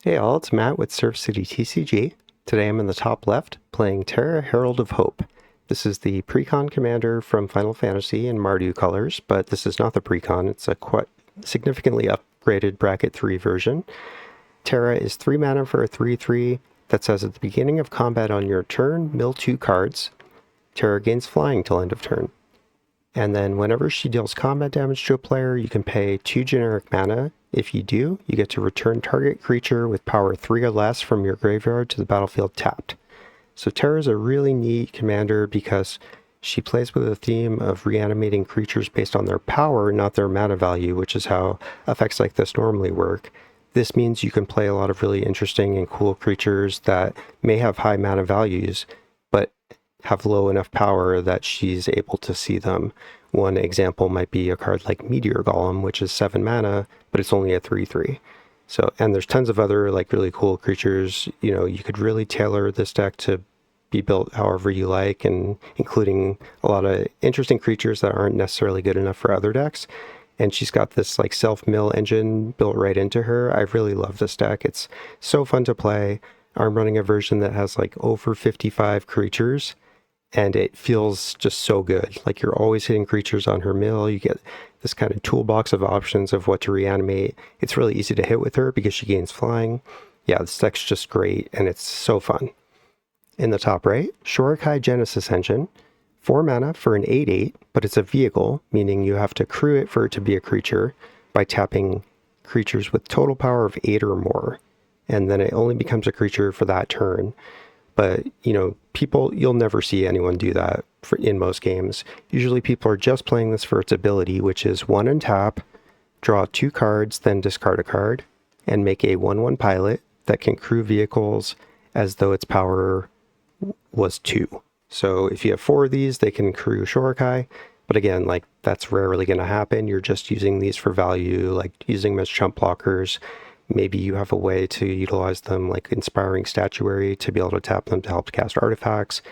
Hey all, it's Matt with Surf City TCG. Today I'm in the top left playing Terra Herald of Hope. This is the Precon commander from Final Fantasy in Mardu colors, but this is not the Precon. It's a quite significantly upgraded bracket 3 version. Terra is 3 mana for a 3/3 that says at the beginning of combat on your turn, mill 2 cards. Terra gains flying till end of turn. And then whenever she deals combat damage to a player, you can pay 2 generic mana. If you do, you get to return target creature with power 3 or less from your graveyard to the battlefield tapped. So Terra is a really neat commander because she plays with a theme of reanimating creatures based on their power, not their mana value, which is how effects like this normally work. This means you can play a lot of really interesting and cool creatures that may have high mana values, but have low enough power that she's able to see them. One example might be a card like Meteor Golem, which is 7 mana, but it's only a 3/3. So, and there's tons of other like really cool creatures. You know, you could really tailor this deck to be built however you like, and including a lot of interesting creatures that aren't necessarily good enough for other decks. And she's got this like self-mill engine built right into her. I really love this deck. It's so fun to play. I'm running a version that has like over 55 creatures, and it feels just so good. Like you're always hitting creatures on her mill. You get this kind of toolbox of options of what to reanimate. It's really easy to hit with her because she gains flying. Yeah, this deck's just great, and it's so fun. In the top right, Shorikai Genesis Engine. 4 mana for an 8/8, but it's a vehicle, meaning you have to crew it for it to be a creature by tapping creatures with total power of 8 or more. And then it only becomes a creature for that turn. But, you know, you'll never see anyone do that in most games. Usually people are just playing this for its ability, which is 1 untap, draw 2 cards, then discard a card, and make a 1/1 pilot that can crew vehicles as though its power was 2. So if you have 4 of these, they can crew Shorikai. But again, like that's rarely going to happen. You're just using these for value, like using them as chump blockers. Maybe you have a way to utilize them like Inspiring Statuary to be able to tap them to help cast artifacts,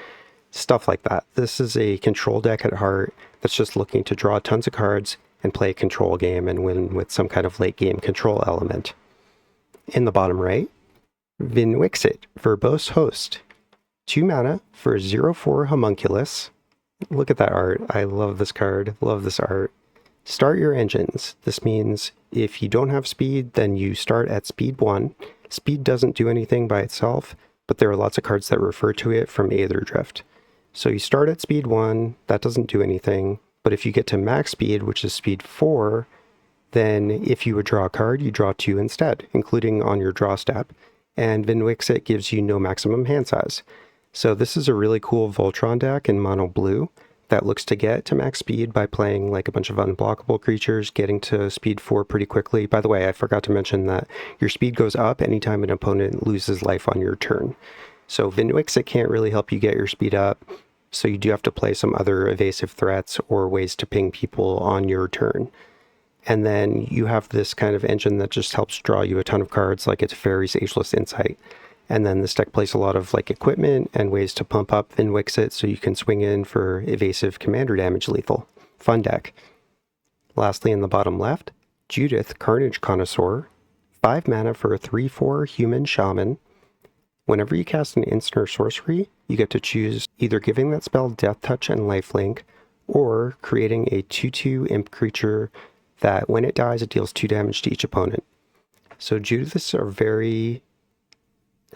stuff like that. This is a control deck at heart that's just looking to draw tons of cards and play a control game and win with some kind of late game control element. In the bottom right, Vnwxt, Verbose Host. 2 mana for 0/4 Homunculus. Look at that art. I love this card. Love this art. Start your engines. This means if you don't have speed, then you start at speed 1. Speed doesn't do anything by itself, but there are lots of cards that refer to it from Aether Drift. So you start at speed 1, that doesn't do anything, but if you get to max speed, which is speed 4, then if you would draw a card, you draw 2 instead, including on your draw step, and Vnwxt gives you no maximum hand size. So this is a really cool Voltron deck in mono blue that looks to get to max speed by playing like a bunch of unblockable creatures, getting to speed 4 pretty quickly. By the way, I forgot to mention that your speed goes up anytime an opponent loses life on your turn. So Vnwxt can't really help you get your speed up, so you do have to play some other evasive threats or ways to ping people on your turn. And then you have this kind of engine that just helps draw you a ton of cards, like it's Fairy's Ageless Insight. And then this deck plays a lot of like equipment and ways to pump up Vnwxt so you can swing in for evasive commander damage lethal. Fun deck. Lastly, in the bottom left, Judith, Carnage Connoisseur. 5 mana for a 3/4 human shaman. Whenever you cast an instant or sorcery, you get to choose either giving that spell Death Touch and Lifelink, or creating a 2/2 imp creature that when it dies, it deals 2 damage to each opponent. So Judiths are very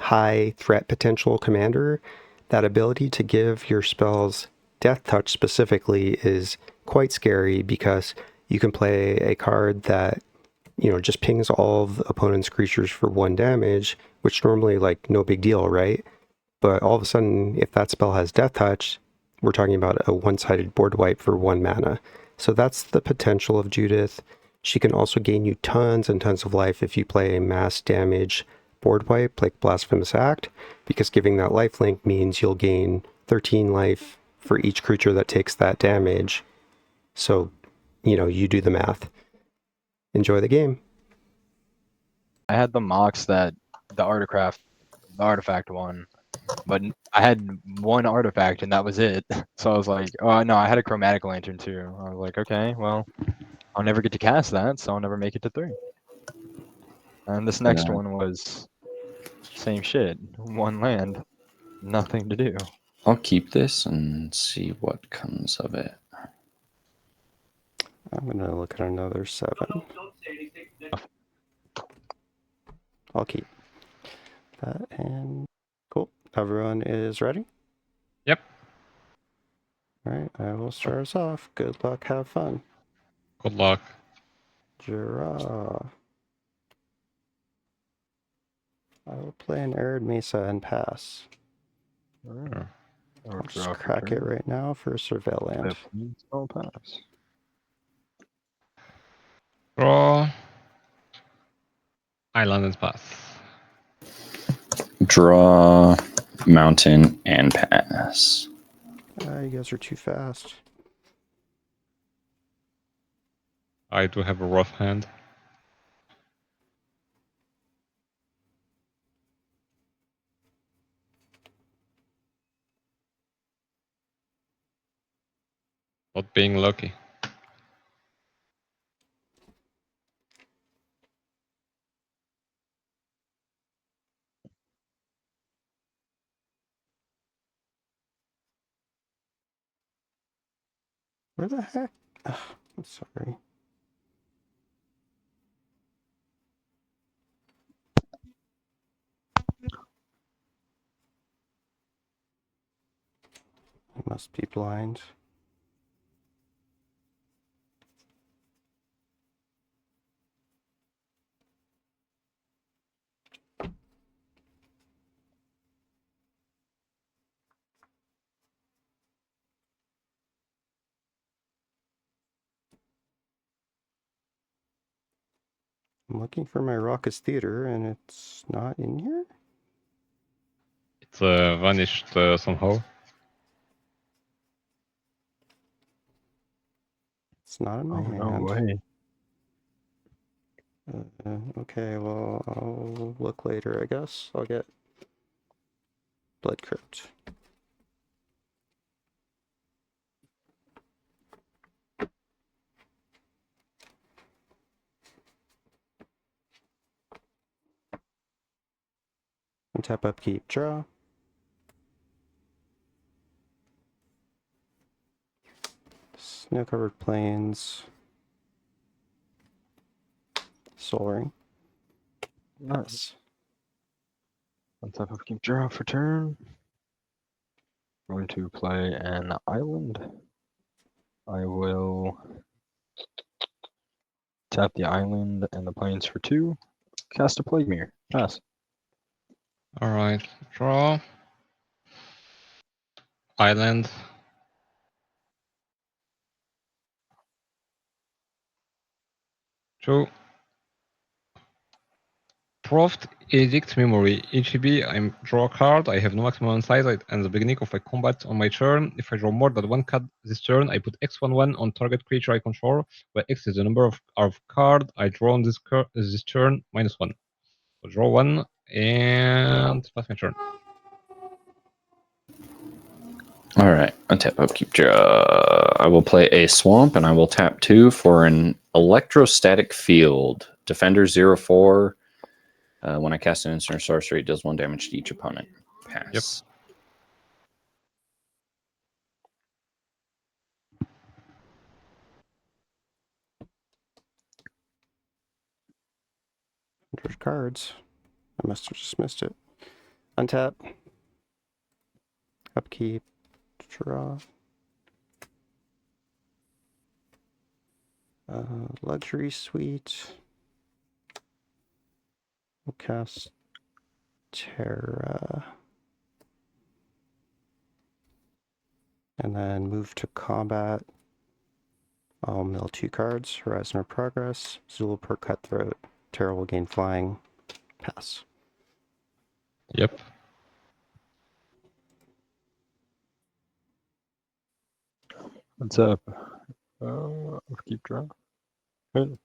high threat potential commander. That ability to give your spells Death Touch specifically is quite scary because you can play a card that, you know, just pings all of the opponent's creatures for 1 damage, which normally like no big deal, right? But all of a sudden, if that spell has Death Touch, we're talking about a one-sided board wipe for 1 mana. So that's the potential of Judith. She can also gain you tons and tons of life if you play a mass damage board wipe like Blasphemous Act, because giving that lifelink means you'll gain 13 life for each creature that takes that damage. So, you know, you do the math. Enjoy the game. I had the mocks that the artifact one, but I had 1 artifact and that was it. So I was like, oh no, I had a chromatic lantern too. I was like, okay, well, I'll never get to cast that, so I'll never make it to 3. And this next one was Same shit. One land, nothing to do. I'll keep this and see what comes of it. I'm going to look at another 7. I'll keep that, and cool. Everyone is ready? Yep. All right, I will start us off. Good luck, have fun. Good luck. Draw. I will play an Arid Mesa and pass. Or I'll just draw for crack it turn. right now for Surveillant. Spell pass. Draw. Island and pass. Draw, mountain, and pass. You guys are too fast. I do have a rough hand. Not being lucky. Where the heck? Ugh, I'm sorry. I must be blind. I'm looking for my Raucous Theater, and it's not in here? It's vanished somehow. It's not in my hand. No way. Okay, well, I'll look later, I guess. I'll get Blood Crypt. Untap, upkeep, draw. Snow-covered plains. Soul Ring. Nice. On top of keep draw for turn. Going to play an island. I will tap the island and the plains for 2. Cast a Plague Mirror. Pass. Alright, draw. Island. Two. Proft Edict Memory. EGB, I draw a card, I have no maximum size and the beginning of a combat on my turn. If I draw more than 1 card this turn, I put X11 on target creature I control, where X is the number of card I draw on this turn, -1. So draw 1 and pass my turn. All right, untap, upkeep, draw. I will play a swamp, and I will tap 2 for an electrostatic field. Defender 0/4. When I cast an instant or sorcery, it does 1 damage to each opponent. Pass. There's cards. I must have just missed it. Untap. Upkeep. Draw. Luxury Suite. We'll cast Terra. And then move to combat. I'll mill 2 cards. Horizon of Progress. Zulapur Cutthroat. Terra will gain flying. Pass. Yep. What's up? Keep draw. Good.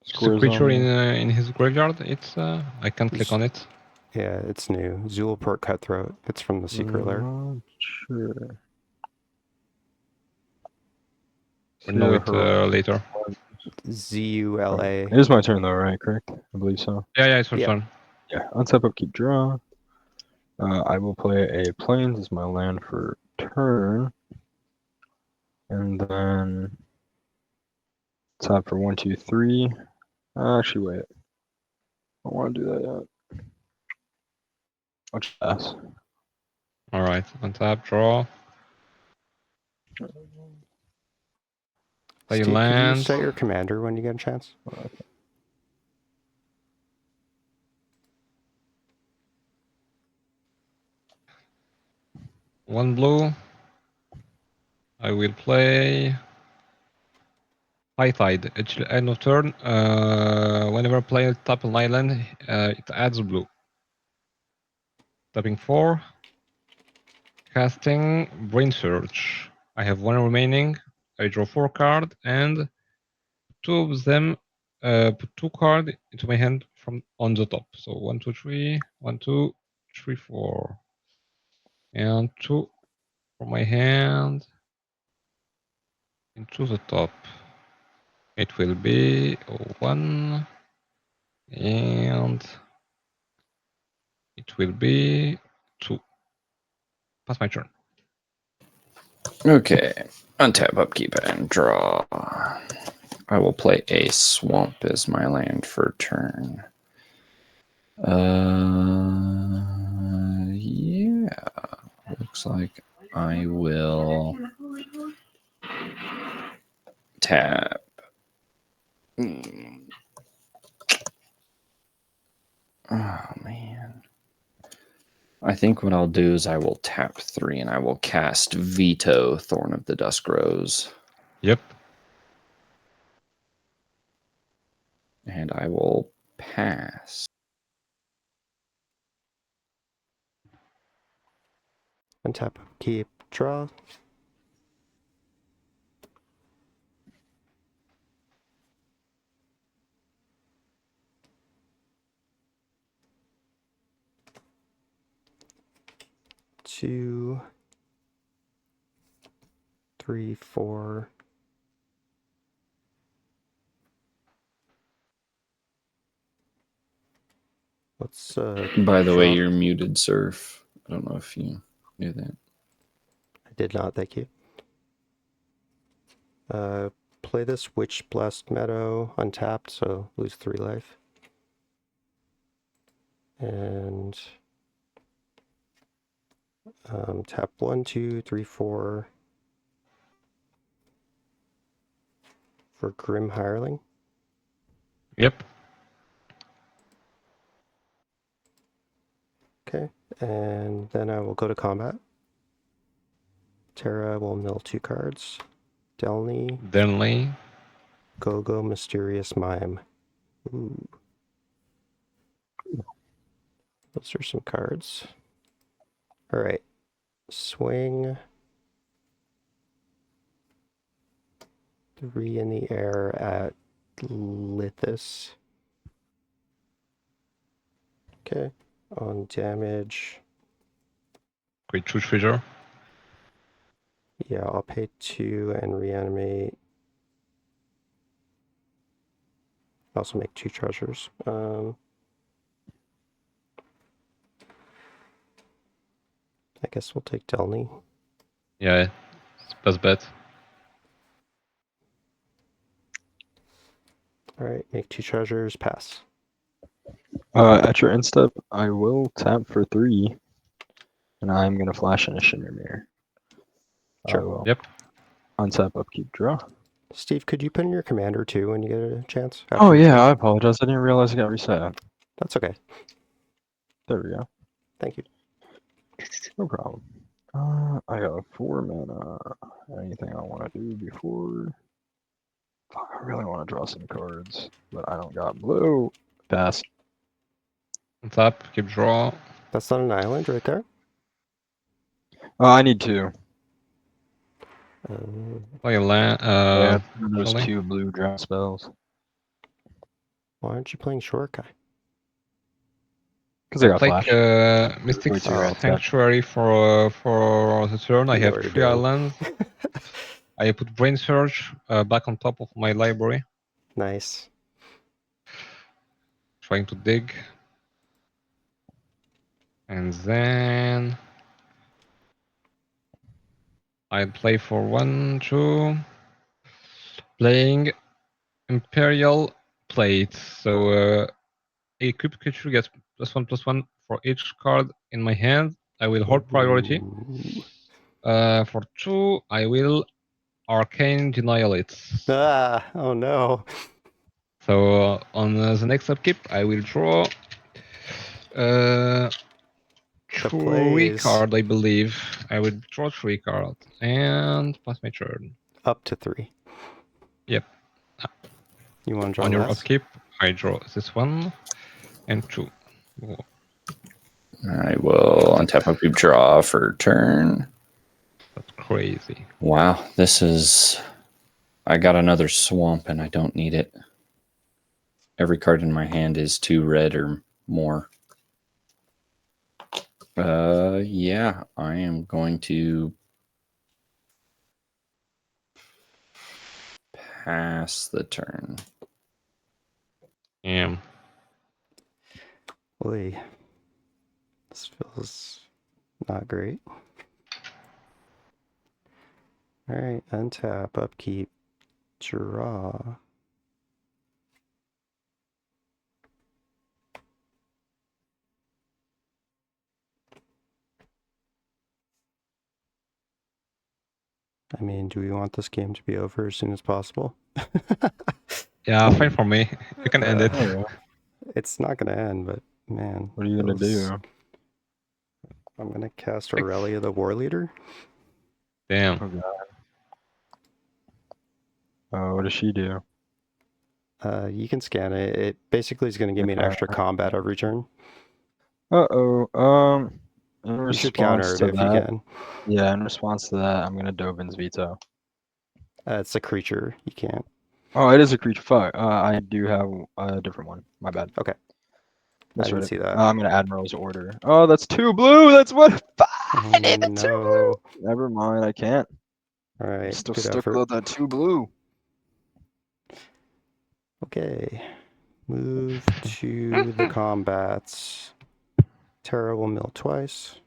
It's a creature in his graveyard. It's I can click on it. Yeah, it's new. Zulapur Cutthroat. It's from the Secret Lair. Sure. We'll know it later. Zula. It is my turn though, right? Correct? I believe so. Yeah, it's your Yeah. turn. Yeah, untap, upkeep, draw. I will play a Plains as my land for turn. And then tap for 1, 2, 3. Actually, wait. I don't want to do that yet. I'll just pass. All right, untap, draw. Play Steve, could you land. set your commander when you get a chance? One blue. I will play High Tide. At end of turn, whenever a player tap an island, it adds blue. Tapping 4. Casting Brain Surge. I have 1 remaining. I draw 4 cards and 2 of them put 2 cards into my hand from on the top. So 1, 2, 3, 1, 2, 3, 4. And 2 from my hand into the top. It will be 1 and it will be 2. Pass my turn. Okay. Untap, upkeep, and draw. I will play a swamp as my land for turn. Yeah. Looks like I will tap. Oh, man. I think what I'll do is I will tap 3 and I will cast Veto, Thorn of the Dusk Rose. Yep. And I will pass. Untap, keep, draw. Two, 3, 4. Let's By the way, drop- you're muted, Surf. I don't know if you knew that. I did not, thank you. Play this Witch Blessed Meadow untapped, so lose 3 life. And tap 1, 2, 3, 4 for Grim Hireling. Yep. Okay, and then I will go to combat. Terra will mill 2 cards. Delny, Denley. Go-Go Mysterious Mime. Ooh. Those are some cards. Alright. Swing. 3 in the air at Lithus. Okay. On damage. Great two treasure. Yeah, I'll pay 2 and reanimate. Also make 2 treasures. I guess we'll take Delny. Yeah, it's best bet. Alright, make 2 treasures, pass. At your end step, I will tap for 3. And I'm going to flash in a Shimmer Mirror. I will Yep. untap, upkeep, draw. Steve, could you put in your commander too when you get a chance? Oh, after your yeah, turn? I apologize. I didn't realize it got reset. That's okay. There we go. Thank you. No problem. I got 4 mana. Anything I want to do before? I really want to draw some cards, but I don't got blue. Pass. Tap, keep draw. That's not an island right there. I need 2. Play a land. Yeah, those Shelley. 2 blue draw spells. Why aren't you playing Shorikai? Because I got Take flash. Mystic Wait, you're at Sanctuary for the turn. I You know have what you're 3 doing. islands. I put Brain Surge back on top of my library, Nice. trying to dig. And then I play for 1, 2. Playing Imperial Plate. So equipped creature gets +1/+1 for each card in my hand. I will hold priority. Ooh. For 2, I will Arcane Denial it. Ah, oh no. So on the next upkeep, I will draw The 3 plays. cards, I believe. I will draw 3 cards and pass my turn. Up to 3. Yep. You want to draw On your less? upkeep, I draw this 1 and 2. Oh, I will untap upkeep draw for turn. that's crazy. Wow, this is... I got another swamp and I don't need it. Every card in my hand is 2 red or more. Yeah, I am going to pass the turn. Yeah. Boy, this feels not great. All right, untap, upkeep, draw. I mean, do we want this game to be over as soon as possible? Yeah, fine for me. You can end it. Oh, yeah. It's not going to end, but man. What are you gonna those- do? I'm going to cast Aurelia the War Leader. Damn. Oh god. What does she do? You can scan it. It basically is going to give me an extra combat every turn. In You should response counter it to if you that, can. yeah, in response to that, I'm gonna Dovin's Veto. It's a creature. You can't. Oh, it is a creature. Fuck. I do have a different one. My bad. Okay. I didn't see that. I'm gonna Admiral's Order. Oh, that's 2 blue. That's what. Fine. Oh, It's 2 blue. no. Never mind. I can't. All I'm right. still Good stuck effort. with that 2 blue. Okay. Move to the combats. Terra will mill twice.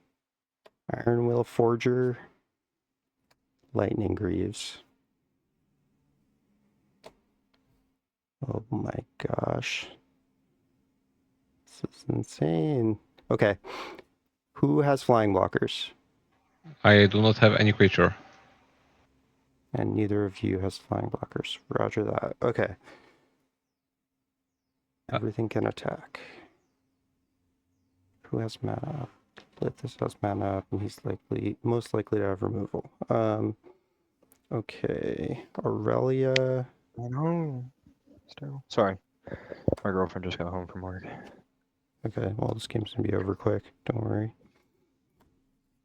Iron Will Forger. Lightning Greaves. Oh my gosh. This is insane. Okay. Who has flying blockers? I do not have any creature. And neither of you has flying blockers. Roger that. Okay. Everything can attack. Who has mana up? Lithus has mana up, and he's most likely to have removal. Okay. Aurelia. I know. Still. Sorry. My girlfriend just got home from work. Okay, well, this game's gonna be over quick. Don't worry.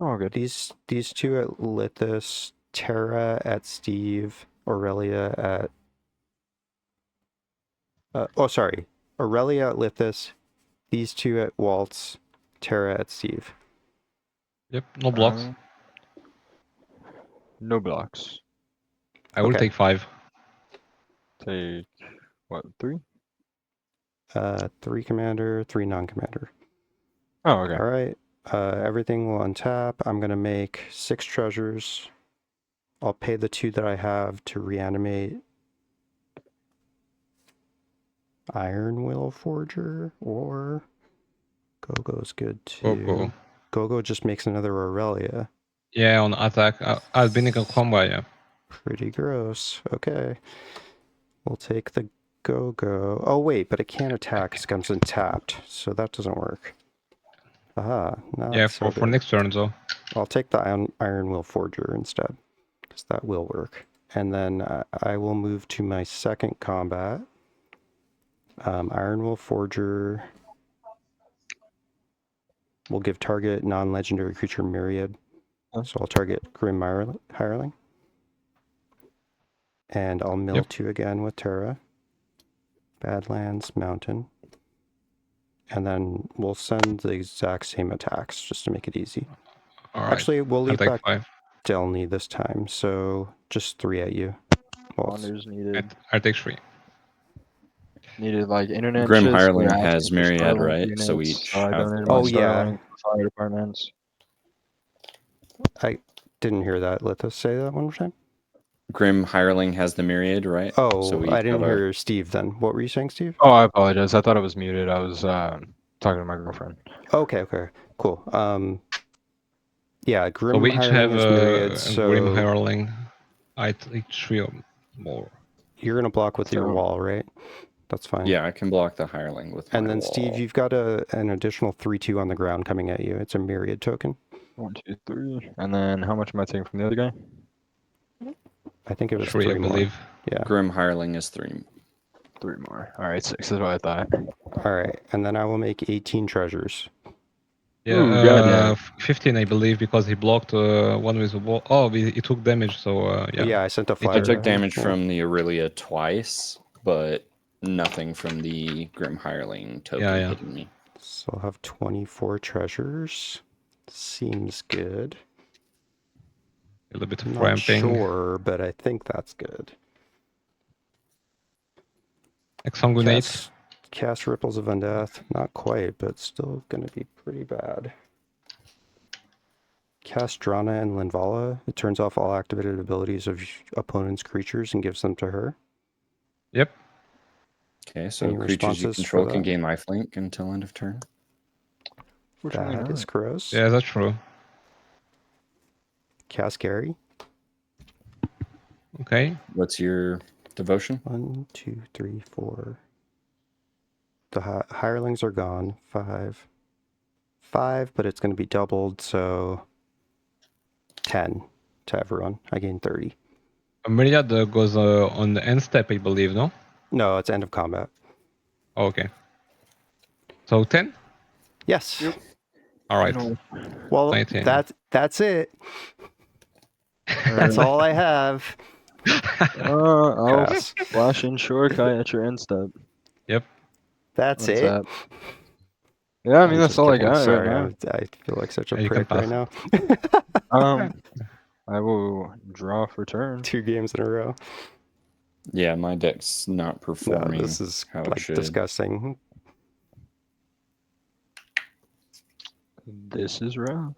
Oh, good. These two at Lithus, Terra at Steve, Aurelia at... sorry. Aurelia at Lithus, these two at Waltz, Terra at Steve. Yep, no blocks. No blocks. I will okay. take 5. Take what? 3? 3 commander, 3 non-commander. Oh, okay. All right. Everything will untap. I'm gonna make 6 treasures. I'll pay the 2 that I have to reanimate Iron Will Forger, or Gogo's good too. Go. Gogo just makes another Aurelia. Yeah, on attack. I'll be in combat, yeah. Pretty gross. Okay. We'll take the Gogo. Oh, wait, but it can't attack because it comes in tapped, so that doesn't work. Aha. Now Yeah, it's so for good. next turn, though. I'll take the Iron Will Forger instead, because that will work. And then I will move to my second combat. Iron Will Forger will give target non-legendary creature Myriad. So I'll target Grim Hireling. And I'll mill 2 again with Terra. Badlands, Mountain. And then we'll send the exact same attacks just to make it easy. All right. Actually, we'll I'll leave take back 5. Delny this time, so just 3 at you. Wonders needed. I take 3. Needed like internet. Grim shit, so Hireling we're asking has for Myriad, Starlink right? So we units, each so I have donated Oh, my yeah. Starlink. fire departments. I didn't hear that. Let us say that one more time. Grim Hireling has the Myriad, right? Oh, we I didn't have our- hear Steve then. What were you saying, Steve? Oh, I apologize. I thought it was muted. I was talking to my girlfriend. Okay, cool. Yeah, Grim So we each Hireling have is Myriad, a so Grim Hireling. I take 3 or more. you're going to block with your So- wall, right? That's fine. Yeah, I can block the Hireling with my And then, wall. Steve, you've got an additional 3/2 on the ground coming at you. It's a Myriad token. 1, 2, 3. And then how much am I taking from the other guy? I think it was 3, 3 I more. believe. Yeah. Grim Hireling is 3. 3 more. All right, 6 is what I thought. All right, and then I will make 18 treasures. Yeah, Ooh, goddamn. 15, I believe, because he blocked one with the wall. Oh, he took damage, so yeah. Yeah, I sent a I flyer. took damage Yeah. from the Aurelia twice, but nothing from the Grim Hireling token Yeah. hitting me. So I'll have 24 treasures. Seems good. A little bit of I'm not ramping. sure, but I think that's good. Exsanguinate. Cast Ripples of Undeath. Not quite, but still going to be pretty bad. Cast Drana and Linvala. It turns off all activated abilities of opponent's creatures and gives them to her. Yep. Okay, so Any creatures you responses control for can that? gain lifelink until end of turn. Fortunately That not. is gross. Yeah, that's true. Cast Gary. Okay. What's your devotion? 1, 2, 3, 4. The hirelings are gone. 5. 5, but it's going to be doubled, so 10 to everyone. I gain 30. Myriad goes on the end step, I believe, no? No, it's end of combat. Oh, okay. So 10? Yes. Yep. All right. No. Well, 19. that's it. That's all I have. I'll Pass. flash in Shorikai at your end step. Yep. That's What's it. that? Yeah, I mean I'm that's just all kidding. I got Sorry, right I feel like such a Yeah, you can prick right pass. now. I will draw for turn. 2 games in a row. Yeah, my deck's not No, performing this is how it like should. disgusting. This is rough.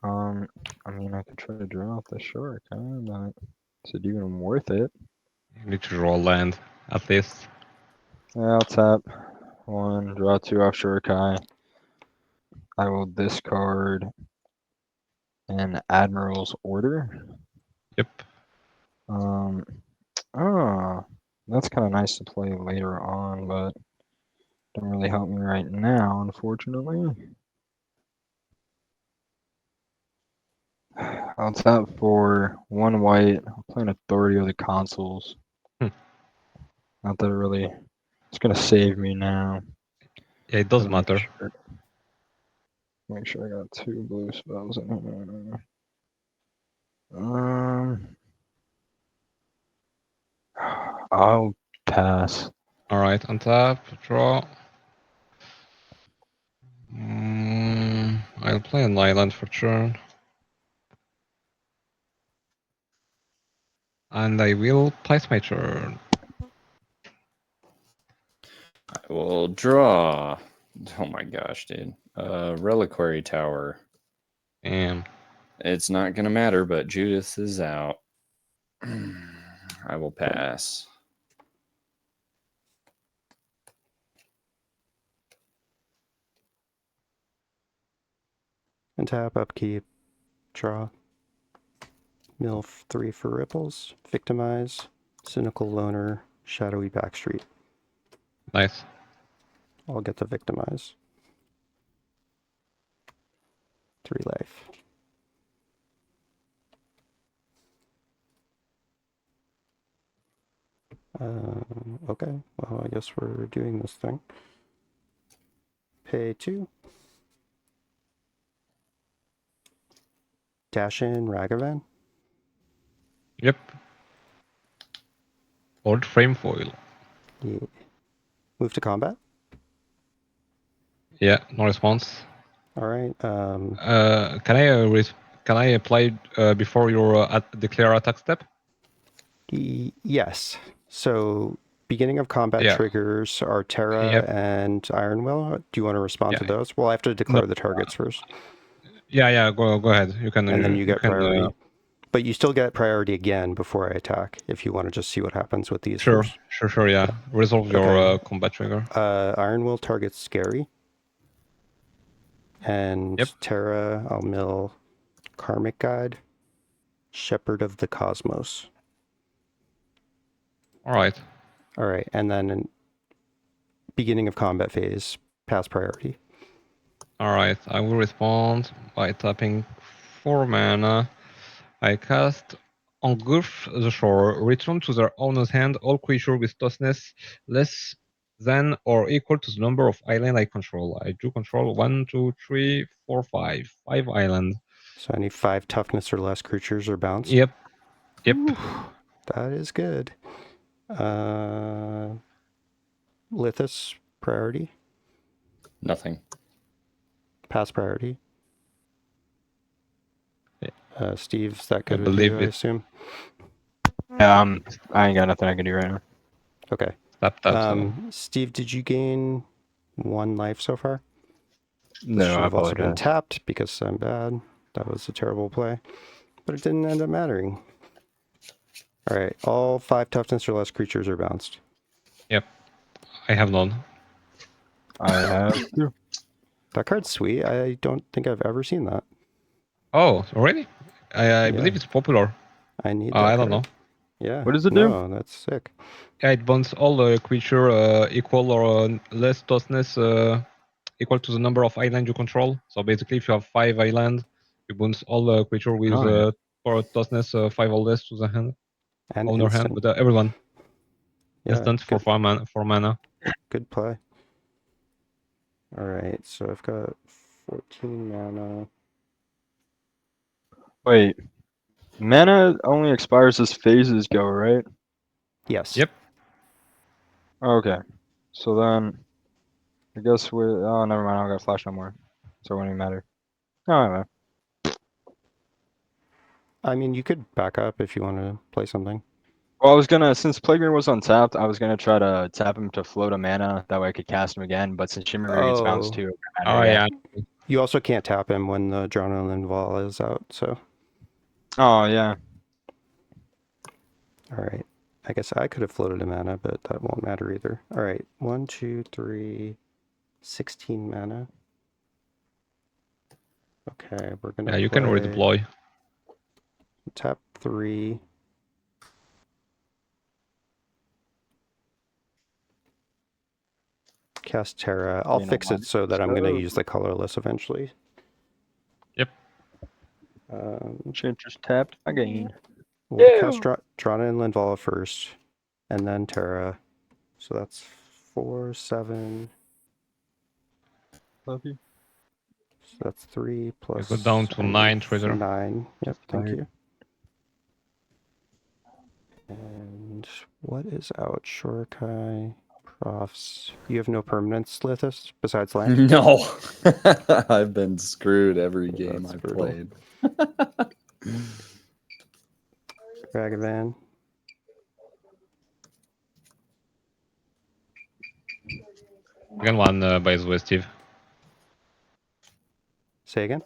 I mean I could try to draw off the Shorikai, but is it even worth it? You need to draw land, at least. I'll tap 1, draw 2 off Shorikai. I will discard an Admiral's Order. Yep. Oh, that's kind of nice to play later on, but don't really help me right now, unfortunately. I'll tap for 1 white. I'm playing Authority of the Consuls. Hmm. Not that it really. It's gonna save me now. Yeah, it does Let me matter. Make sure I got 2 blue spells in here. I'll pass. All right, untap, draw. I'll play an island for turn. And I will place my turn. I will draw. Oh my gosh, dude. Reliquary Tower. Damn. It's not going to matter, but Judith is out. I will pass. And tap, upkeep, draw. Mill 3 for ripples. Victimize. Cynical Loner. Shadowy Backstreet. Nice. I'll get the victimize. 3 life. Okay, well, I guess we're doing this thing. Pay 2. Dash in Ragavan. Yep. Old frame foil. Yeah. Move to combat. Yeah, no response. All right. Can I apply before your declare attack step? Yes. So beginning of combat Yeah. triggers are Terra Yep. and Iron Will. Do you want to respond to Yeah. those? Well, I have to declare the targets first, Yeah. Go ahead. You can. and then you get can, priority. But you still get priority again before I attack if you want to just see what happens with these Sure. first. Yeah. Resolve your Okay. combat trigger. Iron Will targets Scary. And Yep. Terra, I'll mill Karmic Guide, Shepherd of the Cosmos. All right. All right, and then in beginning of combat phase, pass priority. All right. I will respond by tapping 4 mana. I cast Engulf the Shore. Return to their owner's hand all creatures with toughness less than or equal to the number of islands I control. I do control 1, 2, 3, 4, 5. 5 islands. So any 5 toughness or less creatures are bounced? Yep. Ooh, that is good. Lithus, priority. Nothing. Pass priority. Steve, is that good I with believe you, I it. assume? Yeah, I ain't got nothing I can do right now. Okay. Tap. So. Steve, did you gain 1 life so far? This No, should I have also been apologize. tapped because I'm bad. That was a terrible play. But it didn't end up mattering. All right, all 5 toughness or less creatures are bounced. Yep. I have none. I have two. That card's sweet. I don't think I've ever seen that. Oh, already? I Yeah. believe it's popular. I need that I don't card. know. Yeah. What does it do? No, that's sick. Yeah, it bonds all the creature equal or less toughness equal to the number of islands you control. So basically, if you have 5 islands, you bounce all the creature with Oh, yeah. for toughness 5 or less to the hand, And owner hand, instant. but everyone Yeah, instant for 4 mana. good play. All right, so I've got 14 mana. Wait, mana only expires as phases go, right? Yes. Yep. Okay, so then I guess we. Oh, never mind. I don't got flash no more, so it won't even matter. Oh, anyway. I mean, you could back up if you want to play something. Well, I was gonna, since Plague was untapped, I was gonna try to tap him to float a mana. That way I could cast him again. But since Shimmery gets bounced Oh. too, Oh yeah. You also can't tap him when the Adrenaline Vol is out, so. Oh yeah. All right. I guess I could have floated a mana, but that won't matter either. All right. 1, 2, 3, 16 mana. Okay, we're going to Yeah, you can redeploy. Tap 3. Cast Terra. I'll fix it so that I'm going to use the colorless eventually. Yep. Should just tapped again. We'll cast Drana and Linvala first, and then Terra. So that's 4, 7. Love you. So that's 3 plus. You go down to 9 trigger. 9. Yep, thank tired. you. And what is out? Shorikai, Profs. You have no permanents, Lithus, besides land? No. I've been screwed every game That's I've brutal. played. Ragavan. Again, one by the way, Steve. Say again?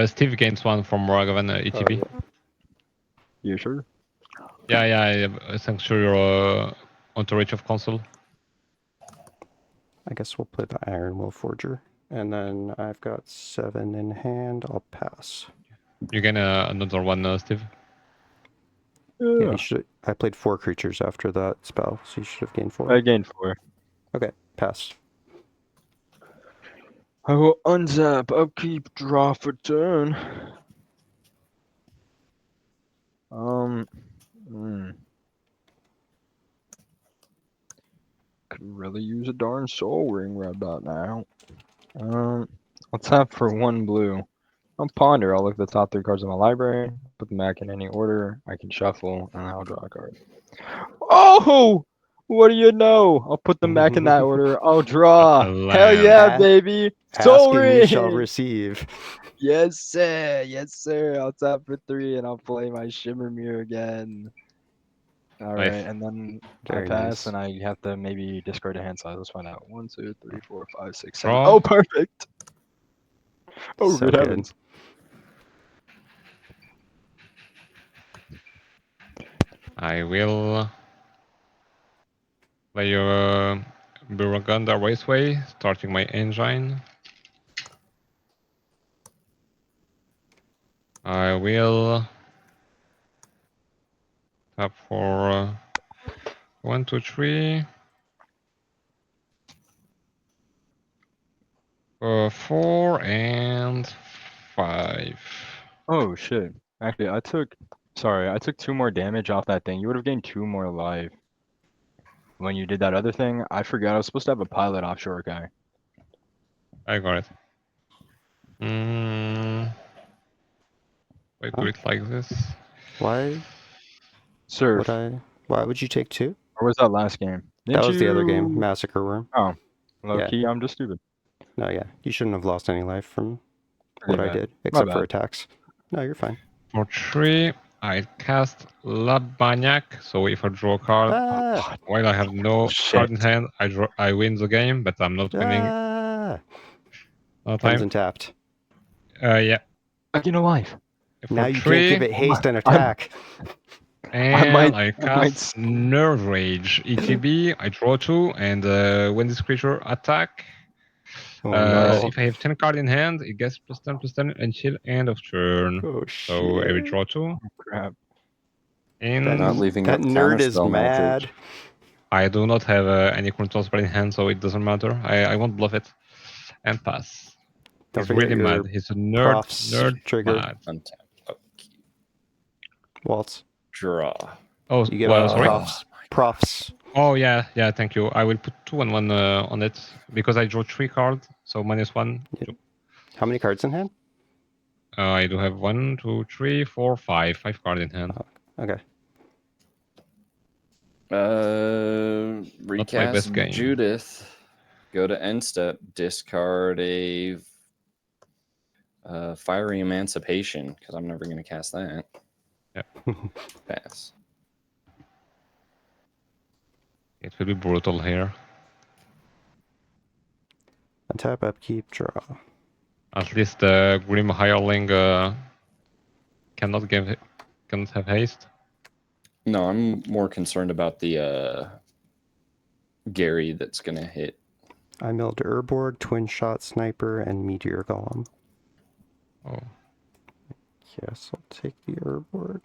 Steve gains 1 from Ragavan ETB. Oh, You sure? Yeah. Thanks to your entourage of console. I guess we'll play the Iron Will Forger. And then I've got 7 in hand. I'll pass. You gain another 1, Steve. Yeah, you should. I played 4 creatures after that spell, so you should have gained 4. I gained 4. Okay, pass. I will untap, upkeep, draw for turn. Could really use a darn soul ring right about now. I'll tap for 1 blue. I'll ponder. I'll look at the top 3 cards of my library, put them back in any order. I can shuffle, and I'll draw a card. Oh! What do you know? I'll put them back in that order. I'll draw. Hell yeah, baby! Soul Asking ring! you shall receive. Yes, sir. Yes, sir. I'll tap for 3 and I'll play my Shimmermere again. All Nice. right, and then I Very pass, nice. and I have to maybe discard a hand size. Let's find out. 1, 2, 3, 4, 5, 6, 7. Draw. Oh, perfect. Oh, So good good. heavens. I will play your Buruganda Raceway, starting my engine. I will tap for 1, 2, 3, 4, and 5. Oh, shit. Actually, I took 2 more damage off that thing. You would have gained 2 more life when you did that other thing. I forgot I was supposed to have a pilot off Shorikai. I got it. Wait, do Huh? it like this. Why Surf. why would you take 2? Or was that last game? That Didn't was the other game, you- Massacre Worm. Oh, low Yeah. key, I'm just stupid. No, yeah. You shouldn't have lost any life from Pretty what I bad. did, My except for bad. attacks. No, you're fine. For 3, I cast Labagnac, so if I draw a card, Ah! while I have no Shit. card in hand, I win the game, but I'm not winning Ah! all the Comes time. and tapped. Yeah. I gain a life. For Now you 3, can't give it haste and I'm- attack. and might- I I might cast Nerve Rage. ETB, I draw 2, and when this creature attack, Oh no. if I have 10 card in hand, it gets +10/+10 until end of turn. Oh So I will shit. draw 2. Crap. And Not leaving That up nerd is counterspell mad. magic. I do not have any control spell in hand, so it doesn't matter. I won't bluff it. And pass. Don't He's forget really your mad. He's a nerd. profs Nerd trigger. mad. Untap. Upkeep. Waltz. Draw. Oh, You get well, sorry. profs. Oh yeah, thank you. I will put 2 and 1 on it because I draw 3 cards, so -1. Yeah. How many cards in hand? I do have 1, 2, 3, 4, 5. 5 cards in hand. Okay. Recast best game. Judith. Go to end step. Discard a Fiery Emancipation because I'm never going to cast that. Yeah. Pass. It will be brutal here. Untap, upkeep, draw. At least the Grim Hireling cannot have haste. No, I'm more concerned about the Gary that's going to hit. I milled Urborg, Twin Shot Sniper, and Meteor Golem. Oh, Yes, I'll take the Urborg.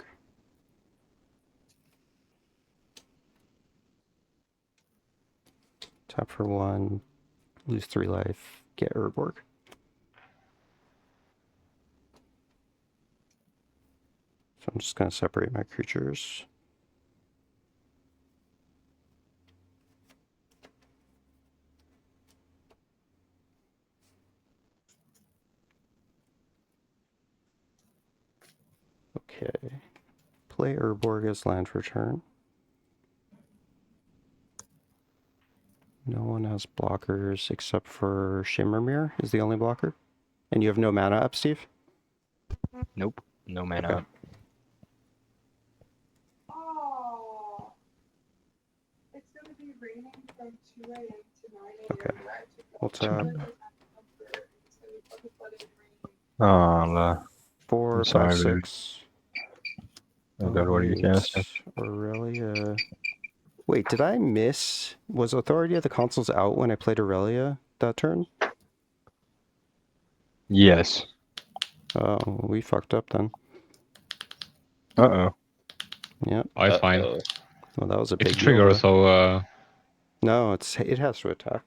Tap for 1, lose 3 life, get Urborg. So I'm just going to separate my creatures. Okay. Play Urborg as land for turn. No one has blockers except for Shimmermere is the only blocker. And you have no mana up, Steve? Nope. No mana. Okay. Oh, it's going to be raining from 2 a.m. to 9 a.m. Okay. right? We'll tap Oh, 4, I'm sorry, 5, dude. 6. Oh god, what are you casting? Aurelia. Wait, did I miss? Was Authority of the Consuls out when I played Aurelia that turn? Yes. Oh, we fucked up then. Uh-oh. Yep. oh, it's fine. Well, that was a It's big a trigger, deal. so No, it has to attack.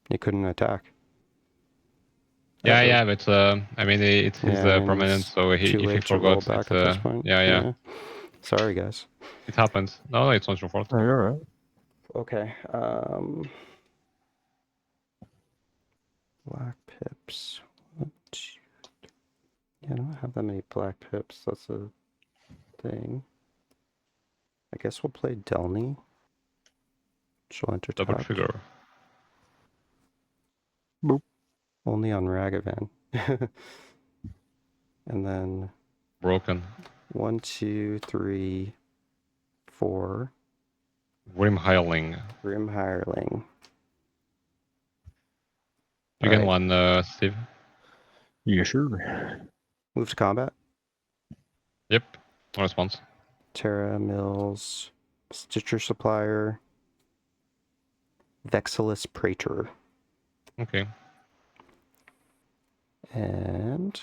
It couldn't attack. yeah, but I mean it's his Yeah, and permanent, it's so if too he late to roll forgot, back at this point. yeah, Sorry, guys. it happens. No, it's not your fault. Oh, you're right. Okay. Black pips. 1, 2, 3. Yeah, I don't have that many black pips. That's a thing. I guess we'll play Delny. She'll enter Double top. trigger. Only on Ragavan. And then, Broken. 1, 2, 3, 4. Grim Hireling. Grim Hireling. You get Alright. one, Steve. Yeah, sure. Move to combat. Yep. No response. Terra Mills. Stitcher Supplier. Vexillus Praetor. Okay. And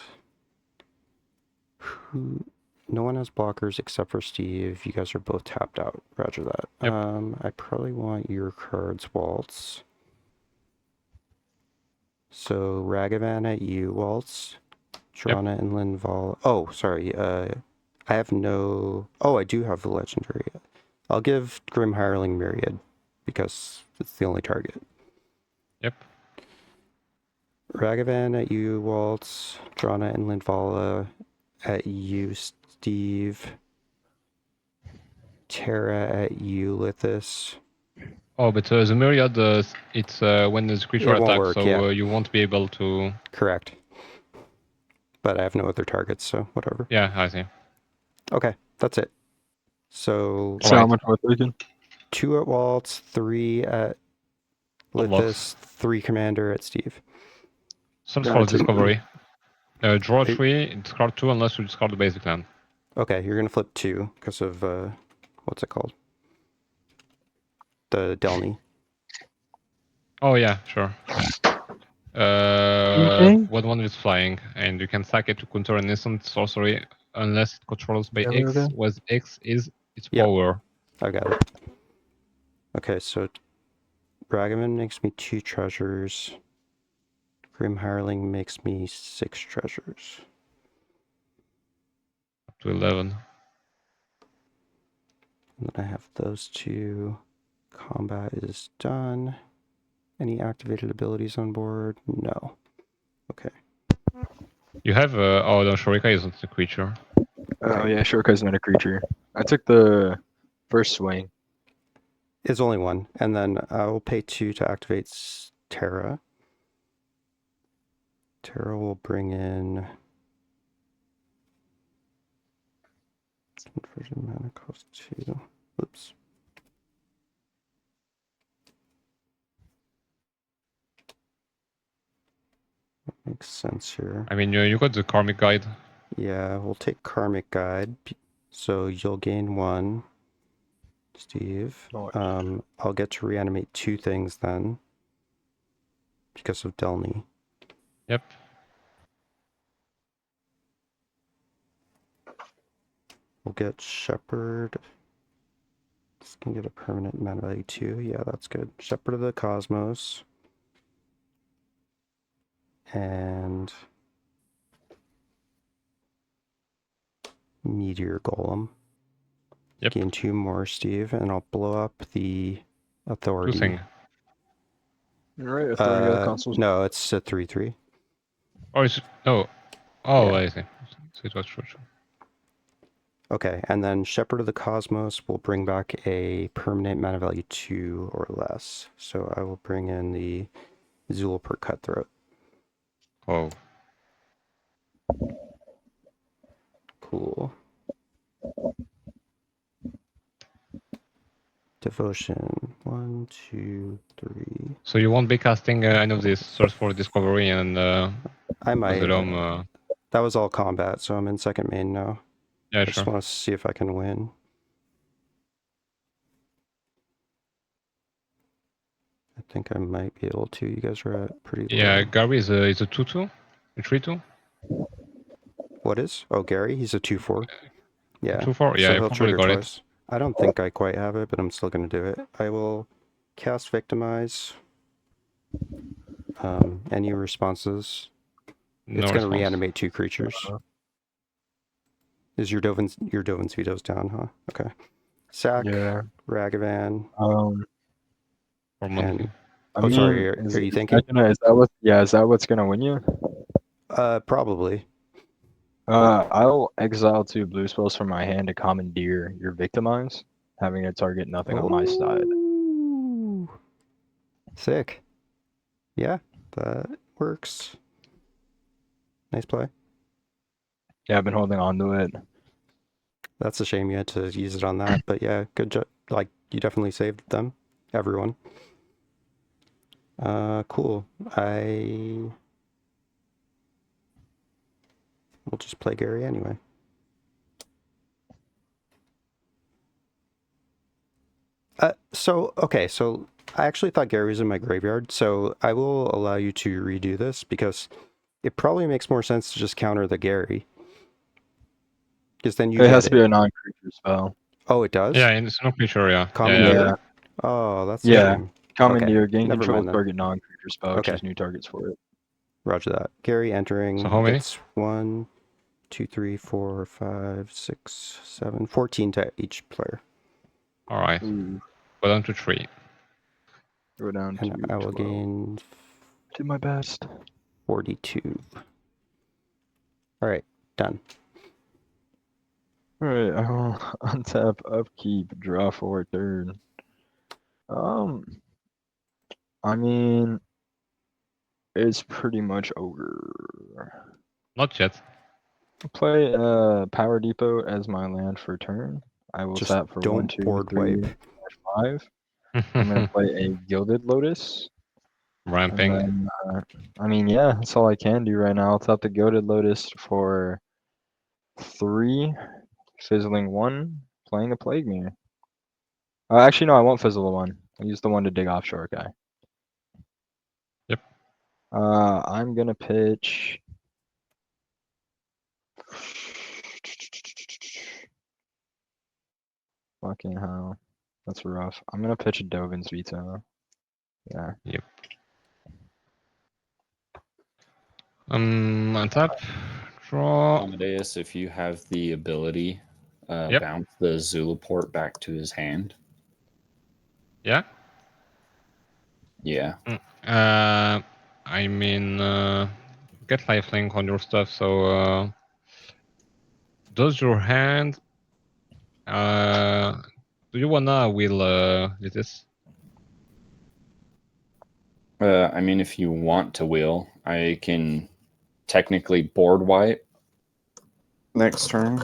who? No one has blockers except for Steve. You guys are both tapped out. Roger that. Yep. I probably want your cards, Waltz. So Ragavan at you, Waltz. Drana and Linval. Oh, sorry. I have no. Oh, I do have the legendary. I'll give Grim Hireling Myriad because it's the only target. Yep. Ragavan at you, Waltz. Drana and Linvala at you, Steve. Terra at you, Lithis. Oh, but the Myriad, it's when the creature It won't attacks, work, so yeah. you won't be able to... Correct. But I have no other targets, so whatever. Yeah, I see. Okay, that's it. So So how Alright. much we're thinking? 2 at Waltz, 3 at Unlock. Lithis, 3 Commander at Steve. Some Yeah, sort of I took- discovery. Draw Hey. 3, discard 2 unless you discard the basic land. Okay, you're gonna flip 2 because of what's it called? The Delny. Oh yeah, sure. Okay. What one is flying, and you can sack it to counter an instant sorcery unless it controls by Okay, X, okay. where X is its Yep. power. I got it. Okay, so Ragavan makes me 2 treasures. Grim Hireling makes me 6 treasures. Up to 11. And then I have those 2. Combat is done. Any activated abilities on board? No. Okay. You have, oh no, Shorikai isn't a creature. Oh yeah, Shorikai's not a creature. I took the first swing. It's only 1. And then I will pay 2 to activate Terra. Terra will bring in... Conversion mana cost 2. Oops. That makes sense here. I mean, you got the Karmic Guide. Yeah, we'll take Karmic Guide. So you'll gain 1, Steve. Nice. I'll get to reanimate 2 things then. Because of Delny. Yep. We'll get Shepherd. This can get a permanent mana value 2. Yeah, that's good. Shepherd of the Cosmos. And Meteor Golem. Yep. Gain 2 more, Steve, and I'll blow up the 2 Authority. thing. Alright, authority of consoles. No, it's a 3/3. Oh, it's, oh. Oh, Yeah. I see. So it was true. Okay, and then Shepherd of the Cosmos will bring back a permanent mana value 2 or less. So I will bring in the Zulapur Cutthroat. Oh. Cool. Devotion. 1, 2, 3. So you won't be casting any of this Source for Discovery and I might. Mausoleum, That was all combat, so I'm in second main now. yeah, I sure. just want to see if I can win. I think I might be able to. You guys are at pretty low. Yeah, Gary is a 2-2? A 3-2? What is? Oh, Gary? He's a 2/4. Yeah. 2-4? Yeah, so you he'll probably trigger got it. twice. I don't think I quite have it, but I'm still going to do it. I will cast Victimize. Any responses? No It's going to response. reanimate 2 creatures. Is your Dovin's Veto's down, huh? Okay. Sack, Yeah. Ragavan, Or and Monkey. I Oh, sorry, mean, are you thinking? Is that what's gonna win you? Probably. I'll exile 2 blue spells from my hand to commandeer your Victimize, having it target nothing on my side. Ooh. Sick. Yeah, that works. Nice play. Yeah, I've been holding on to it. That's a shame you had to use it on that, but yeah, good job. Like, you definitely saved them, everyone. Cool. We'll just play Gary anyway. So I actually thought Gary was in my graveyard, so I will allow you to redo this because it probably makes more sense to just counter the Gary. Because then you It get has to be a non-creature spell. Oh, it does? Yeah, it's no creature. Yeah. Commandeer? Yeah. Oh, that's a Yeah. shame. Commandeer, gain never control mind of then. target non-creature spell, Okay. choose new targets for it. Roger that. Gary entering. So how many? Gets 1, 2, 3, 4, 5, 6, 7, 14 to each player. All right. Ooh, Go down to 3. go down And to I will 12. gain Do my best. 42. All right, done. Alright, I will untap, upkeep, draw for a turn. I mean, it's pretty much over. Not yet. Play Power Depot as my land for turn. I will Just tap for 1, don't 2, board 3, wipe. 5. I'm gonna play a Gilded Lotus. And Ramping. then, I mean, yeah, that's all I can do right now. I'll tap the Gilded Lotus for 3, fizzling 1, playing a Plague Mirror. Actually, no, I won't fizzle the 1. I'll use the 1 to dig off Shorikai. Yep. I'm gonna pitch. Fucking hell. That's rough. I'm gonna pitch a Dovin's Veto. Yeah. Untap. Draw. Amadeus, if you have the ability, Yep. bounce the Zulu port back to his hand. Yeah. Yeah. I mean, get lifelink on your stuff. So, does your hand? Do you wanna wheel this? I mean, if you want to wheel, I can technically board wipe next turn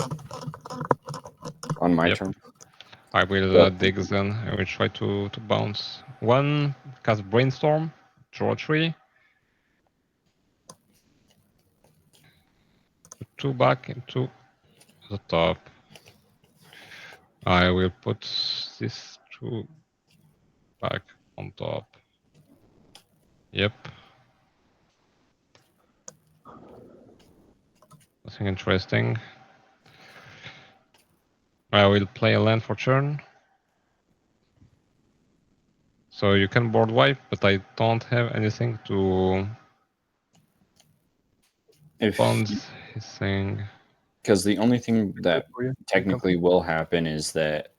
on my Yep. turn. I will Yep. dig then. I will try to bounce 1. Cast brainstorm. Draw 3. 2 back into the top. I will put this 2 back on top. Yep. Nothing interesting. I will play a land for turn. So you can board wipe, but I don't have anything to If bounce his thing. because the only thing that For you. technically will happen is that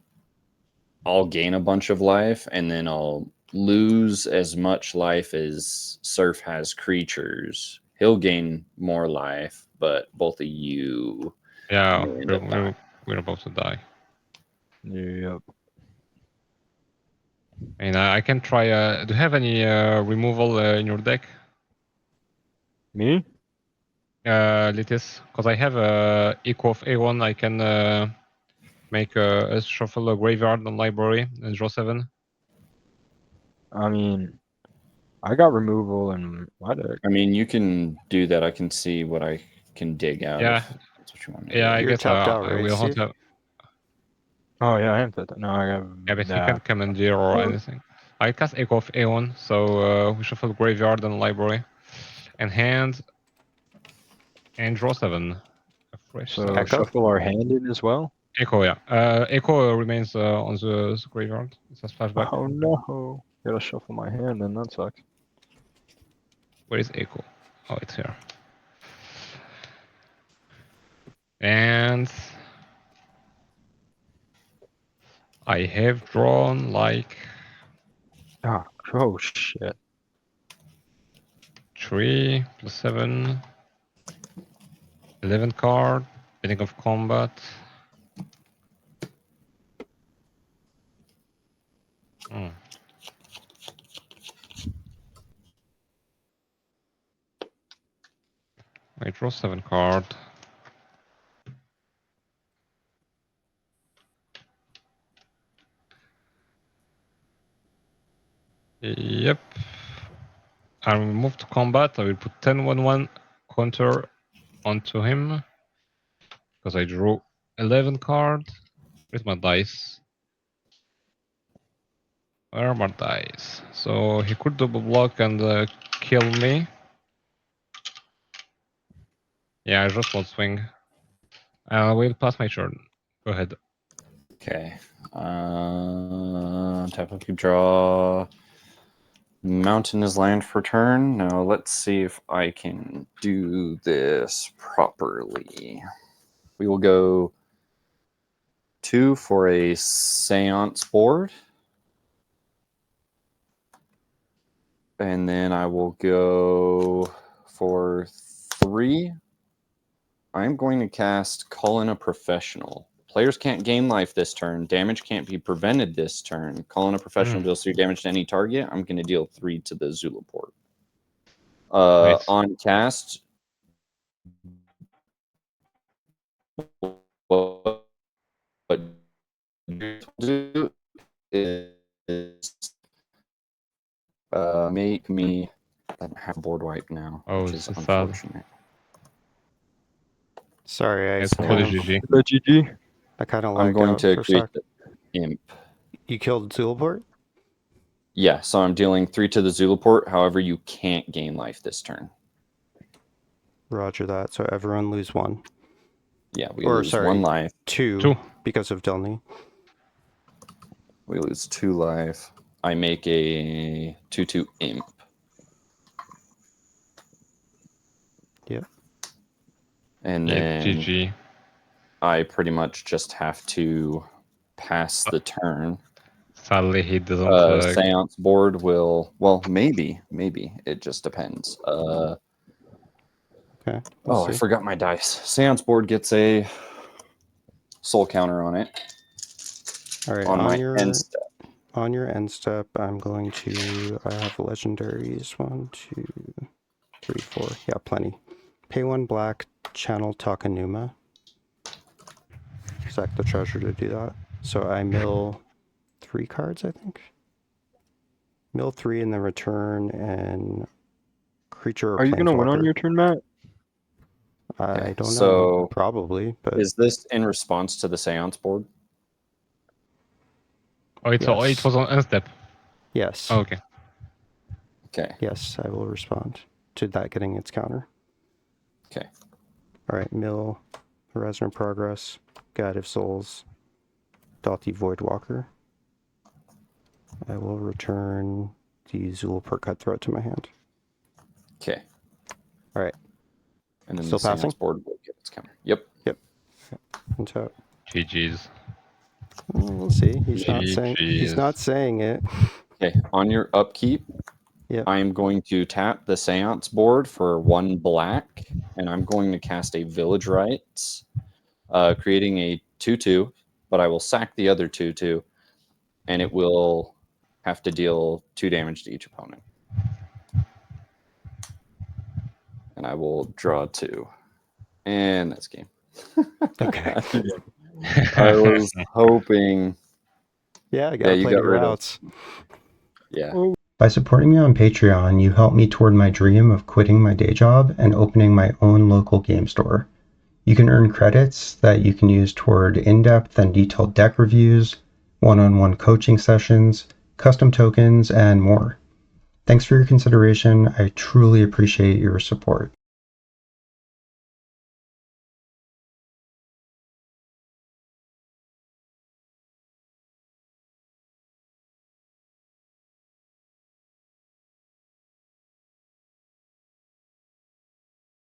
I'll gain a bunch of life and then I'll lose as much life as Surf has creatures. He'll gain more life, but both of you Yeah, may end up dying. we're about to die. Yep. And I can try. Do you have any removal in your deck, Me? Litis? Because I have Echo of A1. I can make a shuffle a graveyard on library and draw 7. I mean, I got removal in my deck. I mean, you can do that. I can see what I can dig out. Yeah. If that's what you want to Yeah, I You're guess tapped out, I right, will Steve? hunt. Oh yeah, I am that. No, I got. Yeah, but Nah. you can commandeer or anything. I cast Echo of Aeon, so we shuffle graveyard and library, and hand, and draw 7. A fresh So 7. Echo? shuffle our hand in as well. Echo, yeah. Echo remains on the graveyard. It says flashback. Oh no! Gotta shuffle my hand, then that sucks. Where is Echo? Oh, it's here. And I have drawn like Oh shit! 3 plus 7, 11 card, beginning of combat. I draw 7 card. I will move to combat. I will put 10/1/1 counter onto him because I drew 11 cards. Where's my dice? Where are my dice? So he could double block and kill me. Yeah, I just won't swing. I will pass my turn. Go ahead. Okay. Tap up, keep draw. Mountain is land for turn. Now let's see if I can do this properly. We will go 2 for a seance board. And then I will go for 3. I'm going to cast Call in a Professional. Players can't gain life this turn. Damage can't be prevented this turn. Call in a Professional deals 3 damage to any target. I'm going to deal 3 to the Zulaport. Nice. On cast, what do is make me have board wipe now, Oh, which is so sad. unfortunate. Sorry, I It's kind fully of, GG. The GG. I kind of I'm lagged going out to for a create sec. the imp. You killed Zulaport? Yeah, so I'm dealing 3 to the Zulaport. However, you can't gain life this turn. Roger that. So everyone lose 1. Yeah, we Or, lose sorry, 1 life. 2 because of Delny. We lose 2 life. I make a 2/2 imp. Yep. And Yeah, then GG. I pretty much just have to pass the turn. Sadly, he doesn't. Seance board will, well, maybe. It just depends. Okay. I forgot my dice. Seance board gets a soul counter on it. All right. On my end step. On your end step, I'm going to. I have legendaries. 1, 2, 3, 4. Yeah, plenty. Pay 1 black. Channel Takanuma. Sack the treasure to do that. So I mill 3 cards, I think. Mill 3 and then return and creature or Are you gonna win on planeswalker. your turn, Matt? I don't know. So Probably, but is this in response to the seance board? Oh, it was on end step. yes. Oh, okay. Okay. Yes, I will respond to that getting its counter. Okay. All right, mill, Horizon of Progress, Guide of Souls, Dauthi Voidwalker. I will return the Zulaport Cutthroat to my hand. Okay. All right. And then Still the seance passing? board will get its counter. Yep. Untap. GG's. We'll see. He's GG's. not saying it. Okay. On your upkeep, Yep. I am going to tap the seance board for 1 black, and I'm going to cast a Village Rites, creating a 2/2, but I will sack the other 2/2, and it will have to deal 2 damage to each opponent. And I will draw 2. And that's game. Okay. I was hoping. Yeah, I gotta you play got your rid of- routes. Yeah. By supporting me on Patreon, you help me toward my dream of quitting my day job and opening my own local game store. You can earn credits that you can use toward in-depth and detailed deck reviews, one-on-one coaching sessions, custom tokens, and more. Thanks for your consideration. I truly appreciate your support.